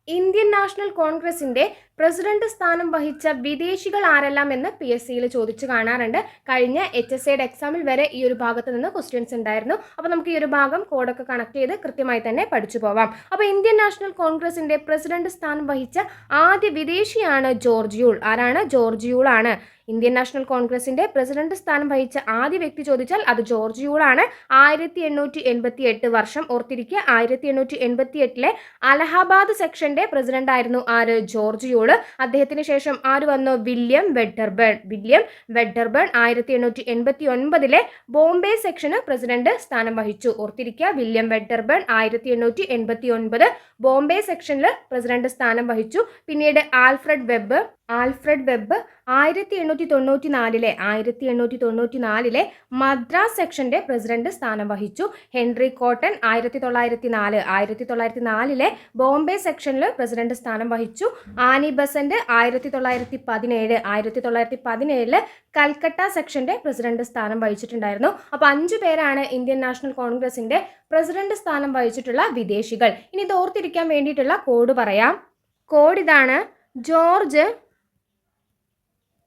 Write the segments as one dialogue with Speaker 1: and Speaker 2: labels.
Speaker 1: Indian national കോൺഗ്രസിന്റെ president സ്ഥാനം വഹിച്ച വിദേശികൾ ആരെല്ലാം എന്ന് PSCയിൽ ചോദിച്ചു കാണാറുണ്ട്. കഴിഞ്ഞ HSAയുടെ എക്സാമിൽ വരെ ഈ ഒരു ഭാഗത്ത് നിന്ന് ക്വസ്റ്റ്യൻസ് ഉണ്ടായിരുന്നു. അപ്പോൾ നമുക്ക് ഈ ഒരു ഭാഗം കോഡൊക്കെ കണക്ട് ചെയ്ത് കൃത്യമായി തന്നെ പഠിച്ചു പോവാം. അപ്പോൾ ഇന്ത്യൻ നാഷണൽ കോൺഗ്രസിന്റെ പ്രസിഡന്റ് സ്ഥാനം വഹിച്ച ആദ്യ വിദേശിയാണ് ജോർജ് യൂൾ. ആരാണ്? ജോർജ് യൂൾ ആണ്. ഇന്ത്യൻ നാഷണൽ കോൺഗ്രസിന്റെ പ്രസിഡന്റ് സ്ഥാനം വഹിച്ച ആദ്യ വ്യക്തി ചോദിച്ചാൽ അത് ജോർജ് യൂൾ ആണ്. 1888 വർഷം ഓർത്തിരിക്കുക. 1888 അലഹാബാദ് സെക്ഷന്റെ പ്രസിഡന്റ് ആയിരുന്നു ആര്? ജോർജ് യൂള്. അദ്ദേഹത്തിന് ശേഷം ആര് വന്നു? William Wedderburn. 1889 ബോംബെ സെക്ഷന് പ്രസിഡന്റ് സ്ഥാനം വഹിച്ചു. ഓർത്തിരിക്കുക, വില്യം വെഡർബേൺ 1889 ബോംബെ സെക്ഷനിൽ പ്രസിഡന്റ് സ്ഥാനം വഹിച്ചു. പിന്നീട് ആൽഫ്രഡ് വെബ് 1894 മദ്രാസ് സെക്ഷന്റെ പ്രസിഡന്റ് സ്ഥാനം വഹിച്ചു. ഹെൻറി കോട്ടൺ 1904 ബോംബെ സെക്ഷനിൽ പ്രസിഡന്റ് സ്ഥാനം വഹിച്ചു. ആനി ബസന്റ് 1917 കൽക്കട്ട സെക്ഷന്റെ പ്രസിഡന്റ് സ്ഥാനം വഹിച്ചിട്ടുണ്ടായിരുന്നു. അപ്പോൾ 5 പേരാണ് ഇന്ത്യൻ നാഷണൽ കോൺഗ്രസിന്റെ പ്രസിഡന്റ് സ്ഥാനം വഹിച്ചിട്ടുള്ള വിദേശികൾ. ഇനി ഇത് ഓർത്തിരിക്കാൻ വേണ്ടിയിട്ടുള്ള കോഡ് പറയാം. കോഡ് ഇതാണ്: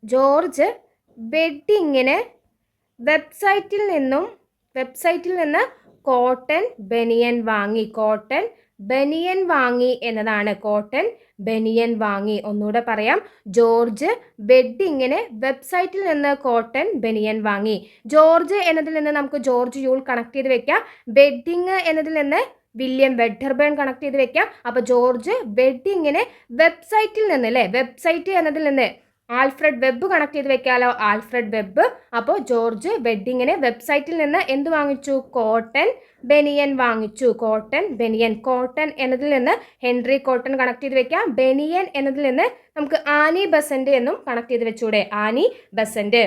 Speaker 1: ജോർജ് വെഡ്ഡിങ്ങിന് വെബ്സൈറ്റിൽ നിന്ന് കോട്ടൺ ബനിയൻ വാങ്ങി എന്നതാണ്. കോട്ടൺ ബനിയൻ വാങ്ങി. ഒന്നുകൂടെ പറയാം: ജോർജ് വെഡ്ഡിങ്ങിന് വെബ്സൈറ്റിൽ നിന്ന് കോട്ടൺ ബനിയൻ വാങ്ങി. ജോർജ് എന്നതിൽ നിന്ന് നമുക്ക് ജോർജ് യൂൾ കണക്ട് ചെയ്ത് വെക്കാം. വെഡ്ഡിങ് എന്നതിൽ നിന്ന് വില്യം വെഡർബേൺ കണക്ട് ചെയ്ത് വെക്കാം. അപ്പോൾ ജോർജ് വെഡ്ഡിങ്ങിന് വെബ്സൈറ്റിൽ നിന്ന് അല്ലേ, വെബ്സൈറ്റ് എന്നതിൽ നിന്ന് ആൽഫ്രഡ് വെബ് കണക്ട് ചെയ്ത് വെക്കാലോ, ആൽഫ്രഡ് വെബ്. അപ്പോൾ ജോർജ് വെഡ്ഡിങ്ങിന് വെബ്സൈറ്റിൽ നിന്ന് എന്ത് വാങ്ങിച്ചു? കോട്ടൺ ബനിയൻ വാങ്ങിച്ചു. കോട്ടൺ എന്നതിൽ നിന്ന് ഹെൻറി കോട്ടൺ കണക്ട് ചെയ്ത് വെക്കാം. ബനിയൻ എന്നതിൽ നിന്ന് നമുക്ക് ആനി ബസന്റ് എന്നും കണക്ട് ചെയ്ത് വെച്ചൂടെ, ആനി ബസന്റ്.